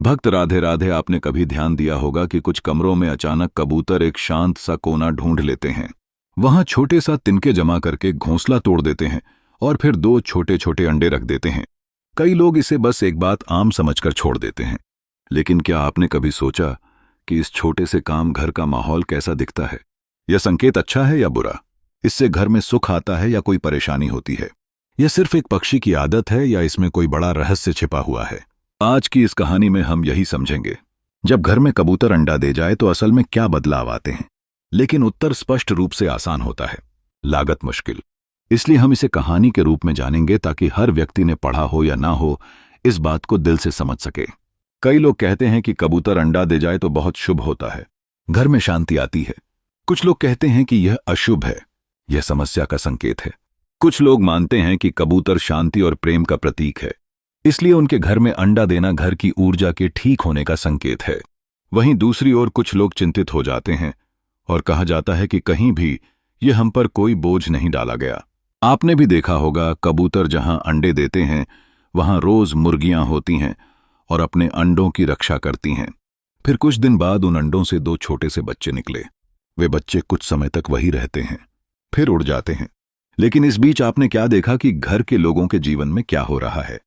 भक्त राधे राधे, आपने कभी ध्यान दिया होगा कि कुछ कमरों में अचानक कबूतर एक शांत सा कोना ढूंढ लेते हैं। वहां छोटे सा तिनके जमा करके घोंसला तोड़ देते हैं और फिर दो छोटे छोटे अंडे रख देते हैं। कई लोग इसे बस एक बात आम समझकर छोड़ देते हैं, लेकिन क्या आपने कभी सोचा कि इस छोटे से काम घर का माहौल कैसा दिखता है? यह संकेत अच्छा है या बुरा? इससे घर में सुख आता है या कोई परेशानी होती है? यह सिर्फ एक पक्षी की आदत है या इसमें कोई बड़ा रहस्य छिपा हुआ है? आज की इस कहानी में हम यही समझेंगे। जब घर में कबूतर अंडा दे जाए तो असल में क्या बदलाव आते हैं? लेकिन उत्तर स्पष्ट रूप से आसान होता है, लागत मुश्किल। इसलिए हम इसे कहानी के रूप में जानेंगे ताकि हर व्यक्ति ने पढ़ा हो या ना हो, इस बात को दिल से समझ सके। कई लोग कहते हैं कि कबूतर अंडा दे जाए तो बहुत शुभ होता है, घर में शांति आती है। कुछ लोग कहते हैं कि यह अशुभ है, यह समस्या का संकेत है। कुछ लोग मानते हैं कि कबूतर शांति और प्रेम का प्रतीक है, इसलिए उनके घर में अंडा देना घर की ऊर्जा के ठीक होने का संकेत है। वहीं दूसरी ओर कुछ लोग चिंतित हो जाते हैं और कहा जाता है कि कहीं भी यह हम पर कोई बोझ नहीं डाला गया। आपने भी देखा होगा, कबूतर जहां अंडे देते हैं वहां रोज मुर्गियां होती हैं और अपने अंडों की रक्षा करती हैं। फिर कुछ दिन बाद उन अंडों से दो छोटे से बच्चे निकले। वे बच्चे कुछ समय तक वही रहते हैं, फिर उड़ जाते हैं। लेकिन इस बीच आपने क्या देखा कि घर के लोगों के जीवन में क्या हो रहा है?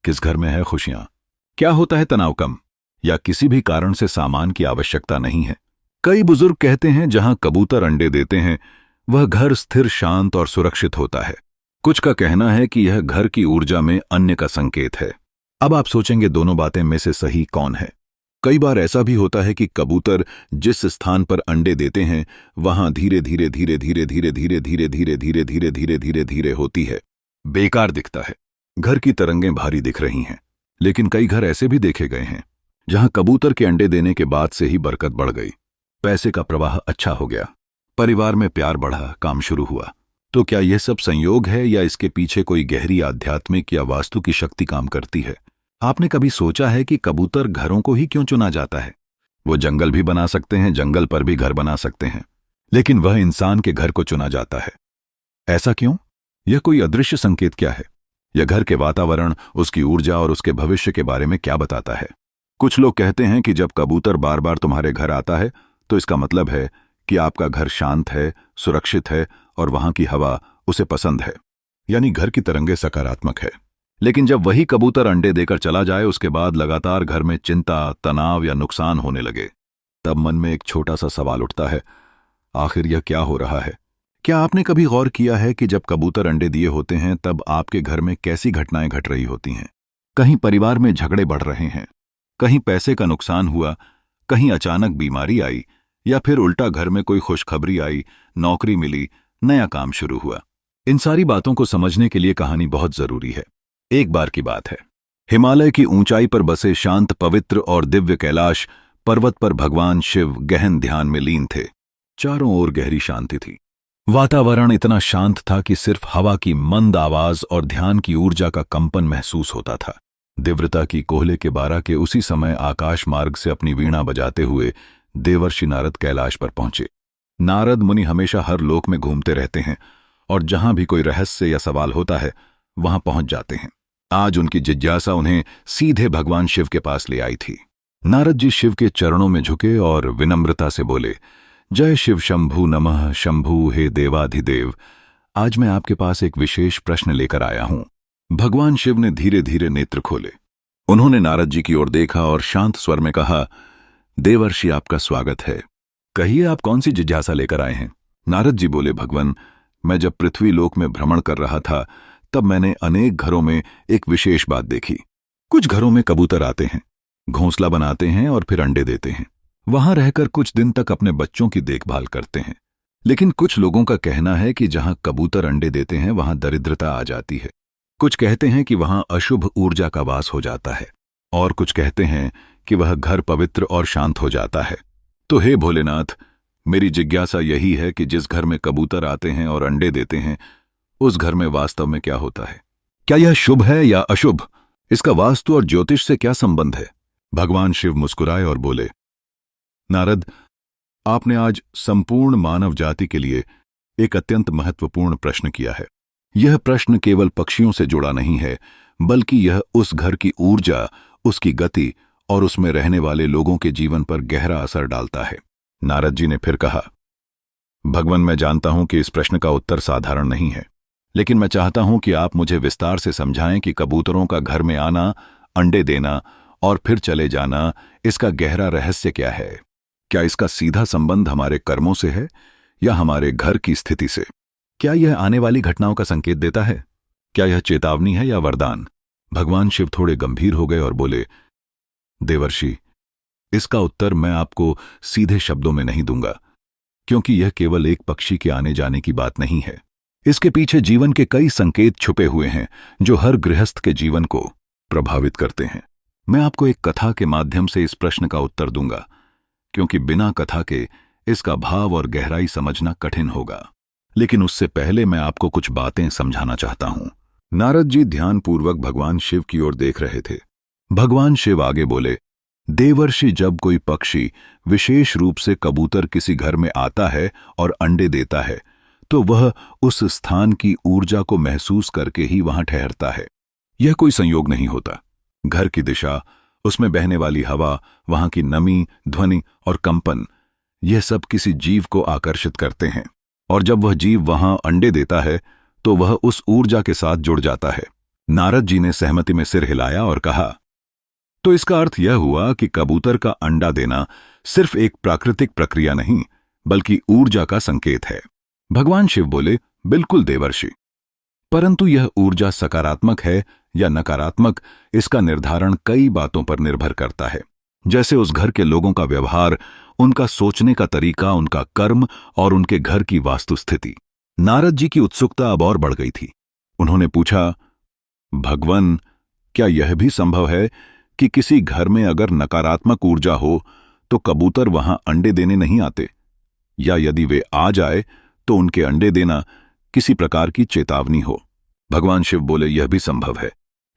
किस घर में है खुशियां? क्या होता है तनाव कम, या किसी भी कारण से सामान की आवश्यकता नहीं है? कई बुजुर्ग कहते हैं जहां कबूतर अंडे देते हैं वह घर स्थिर, शांत और सुरक्षित होता है। कुछ का कहना है कि यह घर की ऊर्जा में अन्य का संकेत है। अब आप सोचेंगे दोनों बातें में से सही कौन है? कई बार ऐसा भी होता है कि कबूतर जिस स्थान पर अंडे देते हैं वहां धीरे धीरे धीरे धीरे धीरे धीरे धीरे धीरे धीरे धीरे धीरे धीरे धीरे होती है, बेकार दिखता है। घर की तरंगें भारी दिख रही हैं। लेकिन कई घर ऐसे भी देखे गए हैं जहां कबूतर के अंडे देने के बाद से ही बरकत बढ़ गई, पैसे का प्रवाह अच्छा हो गया, परिवार में प्यार बढ़ा, काम शुरू हुआ। तो क्या यह सब संयोग है या इसके पीछे कोई गहरी आध्यात्मिक या वास्तु की शक्ति काम करती है? आपने कभी सोचा है कि कबूतर घरों को ही क्यों चुना जाता है? वो जंगल भी बना सकते हैं, जंगल पर भी घर बना सकते हैं, लेकिन वह इंसान के घर को चुना जाता है। ऐसा क्यों? यह कोई अदृश्य संकेत क्या है? यह घर के वातावरण, उसकी ऊर्जा और उसके भविष्य के बारे में क्या बताता है? कुछ लोग कहते हैं कि जब कबूतर बार बार तुम्हारे घर आता है तो इसका मतलब है कि आपका घर शांत है, सुरक्षित है और वहां की हवा उसे पसंद है, यानी घर की तरंगे सकारात्मक है। लेकिन जब वही कबूतर अंडे देकर चला जाए, उसके बाद लगातार घर में चिंता, तनाव या नुकसान होने लगे, तब मन में एक छोटा सा सवाल उठता है, आखिर यह क्या हो रहा है? क्या आपने कभी गौर किया है कि जब कबूतर अंडे दिए होते हैं तब आपके घर में कैसी घटनाएं घट रही होती हैं? कहीं परिवार में झगड़े बढ़ रहे हैं, कहीं पैसे का नुकसान हुआ, कहीं अचानक बीमारी आई, या फिर उल्टा घर में कोई खुशखबरी आई, नौकरी मिली, नया काम शुरू हुआ। इन सारी बातों को समझने के लिए कहानी बहुत जरूरी है। एक बार की बात है, हिमालय की ऊंचाई पर बसे शांत, पवित्र और दिव्य कैलाश पर्वत पर भगवान शिव गहन ध्यान में लीन थे। चारों ओर गहरी शांति थी। वातावरण इतना शांत था कि सिर्फ हवा की मंद आवाज और ध्यान की ऊर्जा का कंपन महसूस होता था। दिव्यता की कोहले के 12 के उसी समय आकाश मार्ग से अपनी वीणा बजाते हुए देवर्षि नारद कैलाश पर पहुंचे। नारद मुनि हमेशा हर लोक में घूमते रहते हैं और जहां भी कोई रहस्य या सवाल होता है वहां पहुंच जाते हैं। आज उनकी जिज्ञासा उन्हें सीधे भगवान शिव के पास ले आई थी। नारद जी शिव के चरणों में झुके और विनम्रता से बोले, जय शिव शंभु नमः शंभु, हे देवाधिदेव, आज मैं आपके पास एक विशेष प्रश्न लेकर आया हूं। भगवान शिव ने धीरे धीरे नेत्र खोले। उन्होंने नारद जी की ओर देखा और शांत स्वर में कहा, देवर्षि, आपका स्वागत है। कहिए, आप कौन सी जिज्ञासा लेकर आए हैं? नारद जी बोले, भगवान, मैं जब पृथ्वी लोक में भ्रमण कर रहा था तब मैंने अनेक घरों में एक विशेष बात देखी। कुछ घरों में कबूतर आते हैं, घोंसला बनाते हैं और फिर अंडे देते हैं। वहां रहकर कुछ दिन तक अपने बच्चों की देखभाल करते हैं। लेकिन कुछ लोगों का कहना है कि जहां कबूतर अंडे देते हैं वहां दरिद्रता आ जाती है। कुछ कहते हैं कि वहां अशुभ ऊर्जा का वास हो जाता है, और कुछ कहते हैं कि वह घर पवित्र और शांत हो जाता है। तो हे भोलेनाथ, मेरी जिज्ञासा यही है कि जिस घर में कबूतर आते हैं और अंडे देते हैं उस घर में वास्तव में क्या होता है? क्या यह शुभ है या अशुभ? इसका वास्तु और ज्योतिष से क्या संबंध है? भगवान शिव मुस्कुराए और बोले, नारद, आपने आज संपूर्ण मानव जाति के लिए एक अत्यंत महत्वपूर्ण प्रश्न किया है। यह प्रश्न केवल पक्षियों से जुड़ा नहीं है, बल्कि यह उस घर की ऊर्जा, उसकी गति और उसमें रहने वाले लोगों के जीवन पर गहरा असर डालता है। नारद जी ने फिर कहा, भगवान, मैं जानता हूं कि इस प्रश्न का उत्तर साधारण नहीं है, लेकिन मैं चाहता हूं कि आप मुझे विस्तार से समझाएं कि कबूतरों का घर में आना, अंडे देना और फिर चले जाना, इसका गहरा रहस्य क्या है? क्या इसका सीधा संबंध हमारे कर्मों से है या हमारे घर की स्थिति से? क्या यह आने वाली घटनाओं का संकेत देता है? क्या यह चेतावनी है या वरदान? भगवान शिव थोड़े गंभीर हो गए और बोले, देवर्षि, इसका उत्तर मैं आपको सीधे शब्दों में नहीं दूंगा, क्योंकि यह केवल एक पक्षी के आने जाने की बात नहीं है। इसके पीछे जीवन के कई संकेत छुपे हुए हैं जो हर गृहस्थ के जीवन को प्रभावित करते हैं। मैं आपको एक कथा के माध्यम से इस प्रश्न का उत्तर दूंगा, क्योंकि बिना कथा के इसका भाव और गहराई समझना कठिन होगा। लेकिन उससे पहले मैं आपको कुछ बातें समझाना चाहता हूं। नारद जी ध्यानपूर्वक भगवान शिव की ओर देख रहे थे। भगवान शिव आगे बोले, देवर्षि, जब कोई पक्षी, विशेष रूप से कबूतर, किसी घर में आता है और अंडे देता है, तो वह उस स्थान की ऊर्जा को महसूस करके ही वहां ठहरता है। यह कोई संयोग नहीं होता। घर की दिशा, उसमें बहने वाली हवा, वहां की नमी, ध्वनि और कंपन, यह सब किसी जीव को आकर्षित करते हैं, और जब वह जीव वहां अंडे देता है तो वह उस ऊर्जा के साथ जुड़ जाता है। नारद जी ने सहमति में सिर हिलाया और कहा, तो इसका अर्थ यह हुआ कि कबूतर का अंडा देना सिर्फ एक प्राकृतिक प्रक्रिया नहीं, बल्कि ऊर्जा का संकेत है। भगवान शिव बोले, बिल्कुल देवर्षि, परंतु यह ऊर्जा सकारात्मक है या नकारात्मक, इसका निर्धारण कई बातों पर निर्भर करता है, जैसे उस घर के लोगों का व्यवहार, उनका सोचने का तरीका, उनका कर्म और उनके घर की वास्तुस्थिति। नारद जी की उत्सुकता अब और बढ़ गई थी। उन्होंने पूछा, भगवान, क्या यह भी संभव है कि किसी घर में अगर नकारात्मक ऊर्जा हो तो कबूतर वहां अंडे देने नहीं आते, या यदि वे आ जाए तो उनके अंडे देना किसी प्रकार की चेतावनी हो? भगवान शिव बोले, यह भी संभव है,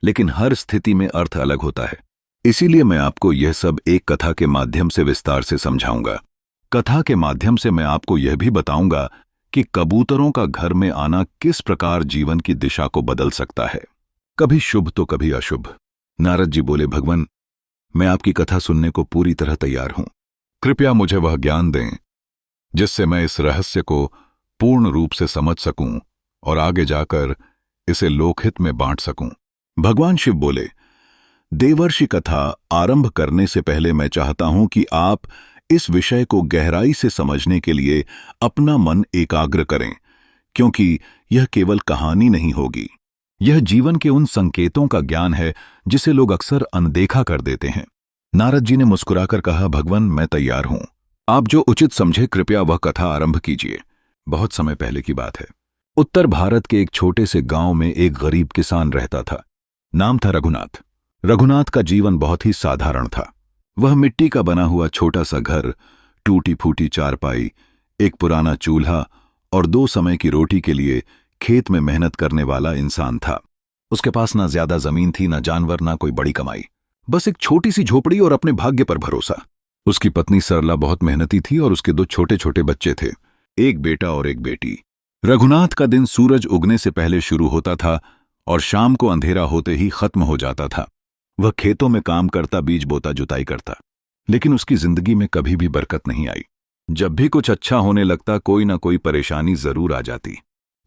लेकिन हर स्थिति में अर्थ अलग होता है। इसीलिए मैं आपको यह सब एक कथा के माध्यम से विस्तार से समझाऊंगा। कथा के माध्यम से मैं आपको यह भी बताऊंगा कि कबूतरों का घर में आना किस प्रकार जीवन की दिशा को बदल सकता है, कभी शुभ तो कभी अशुभ। नारद जी बोले, भगवान, मैं आपकी कथा सुनने को पूरी तरह तैयार हूं। कृपया मुझे वह ज्ञान दें जिससे मैं इस रहस्य को पूर्ण रूप से समझ सकूं और आगे जाकर इसे लोकहित में बांट सकूं। भगवान शिव बोले, देवर्षि, कथा आरंभ करने से पहले मैं चाहता हूं कि आप इस विषय को गहराई से समझने के लिए अपना मन एकाग्र करें, क्योंकि यह केवल कहानी नहीं होगी। यह जीवन के उन संकेतों का ज्ञान है जिसे लोग अक्सर अनदेखा कर देते हैं। नारद जी ने मुस्कुराकर कहा, भगवान, मैं तैयार हूं। आप जो उचित समझे, कृपया वह कथा आरंभ कीजिए। बहुत समय पहले की बात है। उत्तर भारत के एक छोटे से गांव में एक गरीब किसान रहता था। नाम था रघुनाथ। रघुनाथ का जीवन बहुत ही साधारण था। वह मिट्टी का बना हुआ छोटा सा घर, टूटी फूटी चारपाई, एक पुराना चूल्हा और 2 समय की रोटी के लिए खेत में मेहनत करने वाला इंसान था। उसके पास ना ज्यादा जमीन थी, ना जानवर, ना कोई बड़ी कमाई, बस एक छोटी सी झोपड़ी और अपने भाग्य पर भरोसा। उसकी पत्नी सरला बहुत मेहनती थी और उसके 2 छोटे छोटे बच्चे थे, एक बेटा और एक बेटी। रघुनाथ का दिन सूरज उगने से पहले शुरू होता था और शाम को अंधेरा होते ही खत्म हो जाता था। वह खेतों में काम करता, बीज बोता, जुताई करता, लेकिन उसकी जिंदगी में कभी भी बरकत नहीं आई। जब भी कुछ अच्छा होने लगता, कोई ना कोई परेशानी जरूर आ जाती।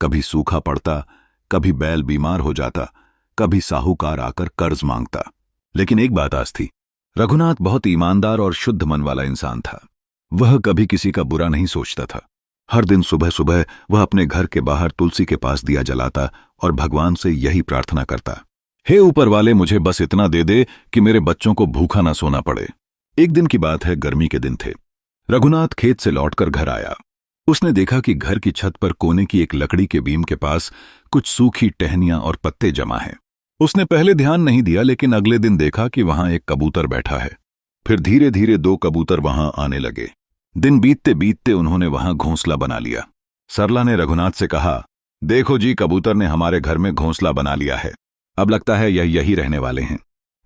कभी सूखा पड़ता, कभी बैल बीमार हो जाता, कभी साहूकार आकर कर्ज मांगता। लेकिन एक बात आज थी, रघुनाथ बहुत ईमानदार और शुद्ध मन वाला इंसान था। वह कभी किसी का बुरा नहीं सोचता था। हर दिन सुबह सुबह वह अपने घर के बाहर तुलसी के पास दिया जलाता और भगवान से यही प्रार्थना करता, हे ऊपर वाले, मुझे बस इतना दे दे कि मेरे बच्चों को भूखा ना सोना पड़े। एक दिन की बात है, गर्मी के दिन थे। रघुनाथ खेत से लौटकर घर आया। उसने देखा कि घर की छत पर कोने की एक लकड़ी के बीम के पास कुछ सूखी टहनियां और पत्ते जमा हैं। उसने पहले ध्यान नहीं दिया, लेकिन अगले दिन देखा कि वहां एक कबूतर बैठा है। फिर धीरे धीरे 2 कबूतर वहां आने लगे। दिन बीतते बीतते उन्होंने वहां घोंसला बना लिया। सरला ने रघुनाथ से कहा, देखो जी, कबूतर ने हमारे घर में घोंसला बना लिया है। अब लगता है यह यही रहने वाले हैं।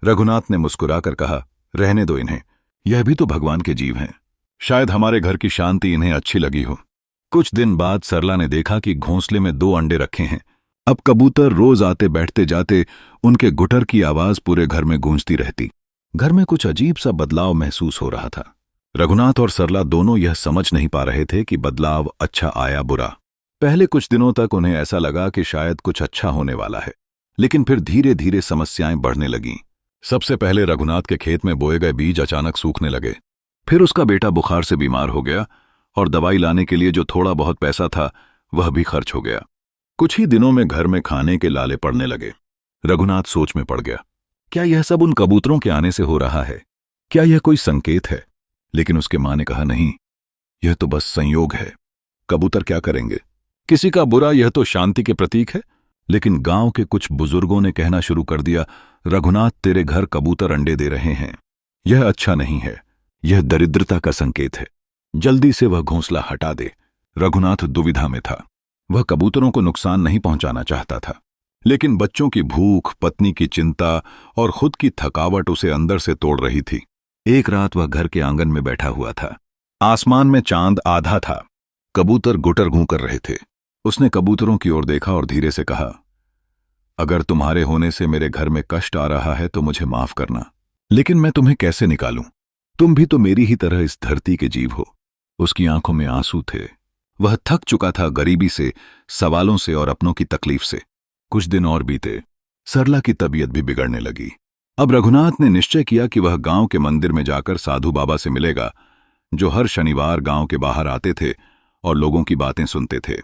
रघुनाथ ने मुस्कुराकर कहा, रहने दो इन्हें, यह भी तो भगवान के जीव हैं। शायद हमारे घर की शांति इन्हें अच्छी लगी हो। कुछ दिन बाद सरला ने देखा कि घोंसले में 2 अंडे रखे हैं। अब कबूतर रोज आते बैठते जाते, उनके गुटर की आवाज पूरे घर में गूंजती रहती। घर में कुछ अजीब सा बदलाव महसूस हो रहा था। रघुनाथ और सरला दोनों यह समझ नहीं पा रहे थे कि बदलाव अच्छा आया बुरा। पहले कुछ दिनों तक उन्हें ऐसा लगा कि शायद कुछ अच्छा होने वाला है, लेकिन फिर धीरे धीरे समस्याएं बढ़ने लगीं। सबसे पहले रघुनाथ के खेत में बोए गए बीज अचानक सूखने लगे। फिर उसका बेटा बुखार से बीमार हो गया और दवाई लाने के लिए जो थोड़ा बहुत पैसा था वह भी खर्च हो गया। कुछ ही दिनों में घर में खाने के लाले पड़ने लगे। रघुनाथ सोच में पड़ गया, क्या यह सब उन कबूतरों के आने से हो रहा है? क्या यह कोई संकेत है? लेकिन उसके मां ने कहा, नहीं, यह तो बस संयोग है। कबूतर क्या करेंगे? किसी का बुरा, यह तो शांति के प्रतीक है। लेकिन गांव के कुछ बुजुर्गों ने कहना शुरू कर दिया, रघुनाथ, तेरे घर कबूतर अंडे दे रहे हैं। यह अच्छा नहीं है, यह दरिद्रता का संकेत है। जल्दी से वह घोंसला हटा दे। रघुनाथ दुविधा में था। वह कबूतरों को नुकसान नहीं पहुंचाना चाहता था, लेकिन बच्चों की भूख, पत्नी की चिंता और खुद की थकावट उसे अंदर से तोड़ रही थी। एक रात वह घर के आंगन में बैठा हुआ था। आसमान में चांद आधा था। कबूतर गुटर गूं कर रहे थे। उसने कबूतरों की ओर देखा और धीरे से कहा, अगर तुम्हारे होने से मेरे घर में कष्ट आ रहा है तो मुझे माफ करना, लेकिन मैं तुम्हें कैसे निकालूं? तुम भी तो मेरी ही तरह इस धरती के जीव हो। उसकी आंखों में आंसू थे। वह थक चुका था गरीबी से, सवालों से और अपनों की तकलीफ से। कुछ दिन और बीते। सरला की तबीयत भी बिगड़ने लगी। अब रघुनाथ ने निश्चय किया कि वह गांव के मंदिर में जाकर साधु बाबा से मिलेगा, जो हर शनिवार गांव के बाहर आते थे और लोगों की बातें सुनते थे।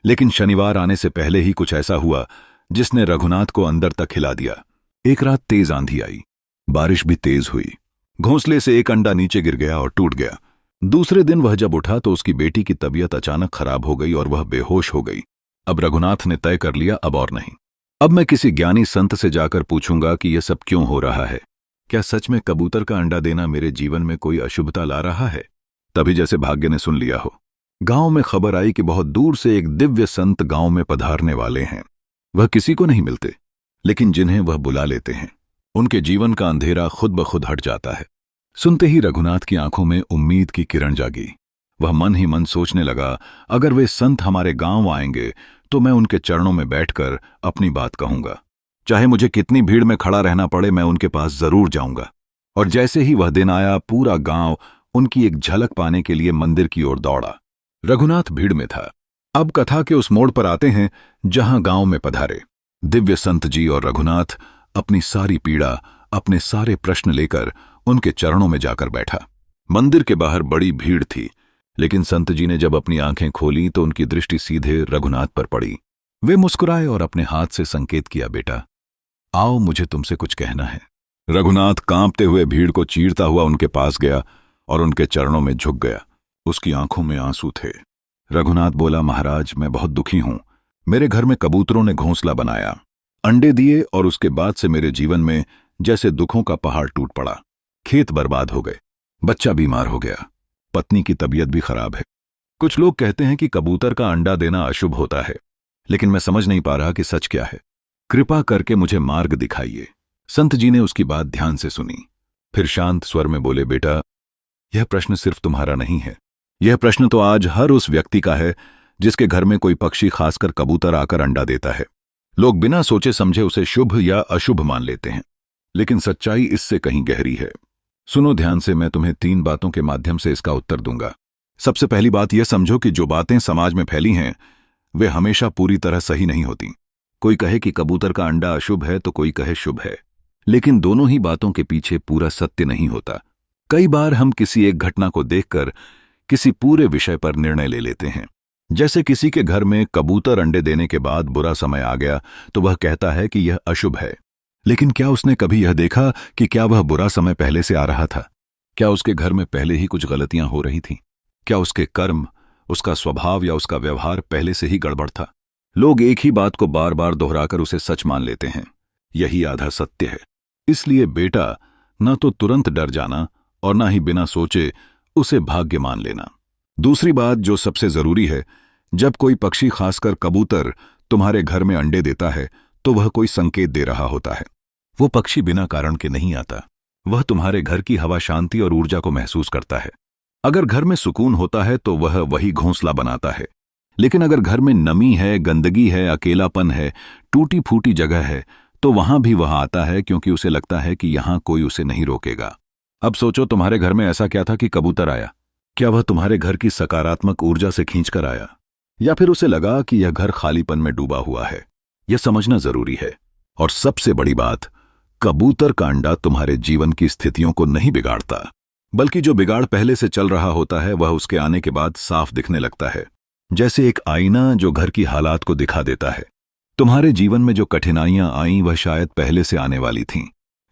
लेकिन शनिवार आने से पहले ही कुछ ऐसा हुआ जिसने रघुनाथ को अंदर तक हिला दिया। एक रात तेज आंधी आई। बारिश भी तेज हुई। घोंसले से एक अंडा नीचे गिर गया और टूट गया। दूसरे दिन वह जब उठा तो उसकी बेटी की तबीयत अचानक खराब हो गई और वह बेहोश हो गई। अब रघुनाथ ने तय कर लिया, अब और नहीं। अब मैं किसी ज्ञानी संत से जाकर पूछूंगा कि यह सब क्यों हो रहा है। क्या सच में कबूतर का अंडा देना मेरे जीवन में कोई अशुभता ला रहा है? तभी जैसे भाग्य ने सुन लिया हो, गांव में खबर आई कि बहुत दूर से एक दिव्य संत गांव में पधारने वाले हैं। वह किसी को नहीं मिलते, लेकिन जिन्हें वह बुला लेते हैं उनके जीवन का अंधेरा खुद ब खुद हट जाता है। सुनते ही रघुनाथ की आंखों में उम्मीद की किरण जागी। वह मन ही मन सोचने लगा, अगर वे संत हमारे गांव आएंगे तो मैं उनके चरणों में बैठकर अपनी बात कहूंगा। चाहे मुझे कितनी भीड़ में खड़ा रहना पड़े, मैं उनके पास जरूर जाऊंगा। और जैसे ही वह दिन आया, पूरा गांव उनकी एक झलक पाने के लिए मंदिर की ओर दौड़ा। रघुनाथ भीड़ में था। अब कथा के उस मोड़ पर आते हैं जहां गांव में पधारे दिव्य संत जी, और रघुनाथ अपनी सारी पीड़ा, अपने सारे प्रश्न लेकर उनके चरणों में जाकर बैठा। मंदिर के बाहर बड़ी भीड़ थी, लेकिन संत जी ने जब अपनी आंखें खोली तो उनकी दृष्टि सीधे रघुनाथ पर पड़ी। वे मुस्कुराए और अपने हाथ से संकेत किया, बेटा आओ, मुझे तुमसे कुछ कहना है। रघुनाथ कांपते हुए भीड़ को चीरता हुआ उनके पास गया और उनके चरणों में झुक गया। उसकी आंखों में आंसू थे। रघुनाथ बोला, महाराज, मैं बहुत दुखी हूं। मेरे घर में कबूतरों ने घोंसला बनाया, अंडे दिए, और उसके बाद से मेरे जीवन में जैसे दुखों का पहाड़ टूट पड़ा। खेत बर्बाद हो गए, बच्चा बीमार हो गया, पत्नी की तबीयत भी खराब है। कुछ लोग कहते हैं कि कबूतर का अंडा देना अशुभ होता है, लेकिन मैं समझ नहीं पा रहा कि सच क्या है। कृपा करके मुझे मार्ग दिखाइए। संत जी ने उसकी बात ध्यान से सुनी, फिर शांत स्वर में बोले, बेटा, यह प्रश्न सिर्फ तुम्हारा नहीं है। यह प्रश्न तो आज हर उस व्यक्ति का है जिसके घर में कोई पक्षी, खासकर कबूतर, आकर अंडा देता है। लोग बिना सोचे समझे उसे शुभ या अशुभ मान लेते हैं, लेकिन सच्चाई इससे कहीं गहरी है। सुनो ध्यान से, मैं तुम्हें 3 बातों के माध्यम से इसका उत्तर दूंगा। सबसे पहली बात यह समझो कि जो बातें समाज में फैली हैं वे हमेशा पूरी तरह सही नहीं होती। कोई कहे कि कबूतर का अंडा अशुभ है तो कोई कहे शुभ है, लेकिन दोनों ही बातों के पीछे पूरा सत्य नहीं होता। कई बार हम किसी एक घटना को देखकर किसी पूरे विषय पर निर्णय ले लेते हैं। जैसे किसी के घर में कबूतर अंडे देने के बाद बुरा समय आ गया तो वह कहता है कि यह अशुभ है, लेकिन क्या उसने कभी यह देखा कि क्या वह बुरा समय पहले से आ रहा था? क्या उसके घर में पहले ही कुछ गलतियां हो रही थीं? क्या उसके कर्म, उसका स्वभाव या उसका व्यवहार पहले से ही गड़बड़ था? लोग एक ही बात को बार बार दोहराकर उसे सच मान लेते हैं। यही आधा सत्य है। इसलिए बेटा, न तो तुरंत डर जाना और न ही बिना सोचे उसे भाग्य मान लेना। दूसरी बात जो सबसे जरूरी है, जब कोई पक्षी, खासकर कबूतर, तुम्हारे घर में अंडे देता है तो वह कोई संकेत दे रहा होता है। वो पक्षी बिना कारण के नहीं आता। वह तुम्हारे घर की हवा, शांति और ऊर्जा को महसूस करता है। अगर घर में सुकून होता है तो वह वही घोंसला बनाता है, लेकिन अगर घर में नमी है, गंदगी है, अकेलापन है, टूटी फूटी जगह है, तो वहां भी वह आता है क्योंकि उसे लगता है कि यहां कोई उसे नहीं रोकेगा। अब सोचो, तुम्हारे घर में ऐसा क्या था कि कबूतर आया? क्या वह तुम्हारे घर की सकारात्मक ऊर्जा से खींचकर आया, या फिर उसे लगा कि यह घर खालीपन में डूबा हुआ है? यह समझना जरूरी है। और सबसे बड़ी बात, कबूतर का अंडा तुम्हारे जीवन की स्थितियों को नहीं बिगाड़ता, बल्कि जो बिगाड़ पहले से चल रहा होता है वह उसके आने के बाद साफ दिखने लगता है, जैसे एक आईना जो घर की हालात को दिखा देता है। तुम्हारे जीवन में जो कठिनाइयां आईं वह शायद पहले से आने वाली थीं,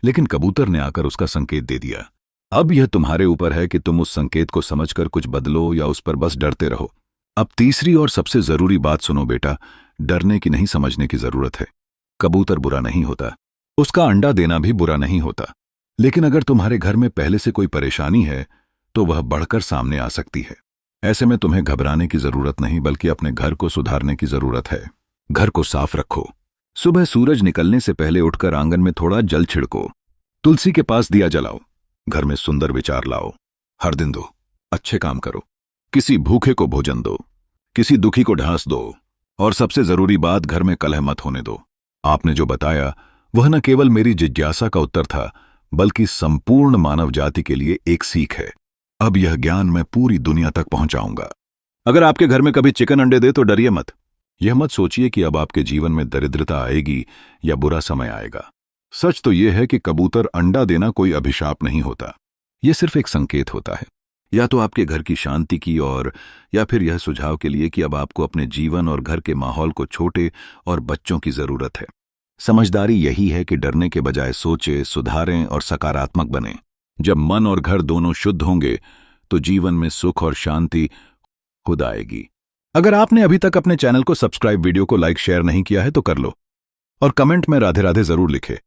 लेकिन कबूतर ने आकर उसका संकेत दे दिया। अब यह तुम्हारे ऊपर है कि तुम उस संकेत को समझकर कुछ बदलो या उस पर बस डरते रहो। अब तीसरी और सबसे जरूरी बात सुनो बेटा, डरने की नहीं, समझने की जरूरत है। कबूतर बुरा नहीं होता, उसका अंडा देना भी बुरा नहीं होता, लेकिन अगर तुम्हारे घर में पहले से कोई परेशानी है तो वह बढ़कर सामने आ सकती है। ऐसे में तुम्हें घबराने की जरूरत नहीं, बल्कि अपने घर को सुधारने की जरूरत है। घर को साफ रखो, सुबह सूरज निकलने से पहले उठकर आंगन में थोड़ा जल छिड़को, तुलसी के पास दिया जलाओ, घर में सुंदर विचार लाओ, हर दिन दो, अच्छे काम करो, किसी भूखे को भोजन दो, किसी दुखी को ढांस दो, और सबसे जरूरी बात, घर में कलह मत होने दो। आपने जो बताया वह न केवल मेरी जिज्ञासा का उत्तर था, बल्कि संपूर्ण मानव जाति के लिए एक सीख है। अब यह ज्ञान मैं पूरी दुनिया तक पहुंचाऊंगा। अगर आपके घर में कभी चिकन अंडे दे तो डरिए मत। यह मत सोचिए कि अब आपके जीवन में दरिद्रता आएगी या बुरा समय आएगा। सच तो यह है कि कबूतर अंडा देना कोई अभिशाप नहीं होता, यह सिर्फ एक संकेत होता है, या तो आपके घर की शांति की और या फिर यह सुझाव के लिए कि अब आपको अपने जीवन और घर के माहौल को छोटे और बच्चों की जरूरत है। समझदारी यही है कि डरने के बजाय सोचे, सुधारें और सकारात्मक बने। जब मन और घर दोनों शुद्ध होंगे तो जीवन में सुख और शांति खुद आएगी। अगर आपने अभी तक अपने चैनल को सब्सक्राइब, वीडियो को लाइक शेयर नहीं किया है तो कर लो, और कमेंट में राधे राधे जरूर लिखे।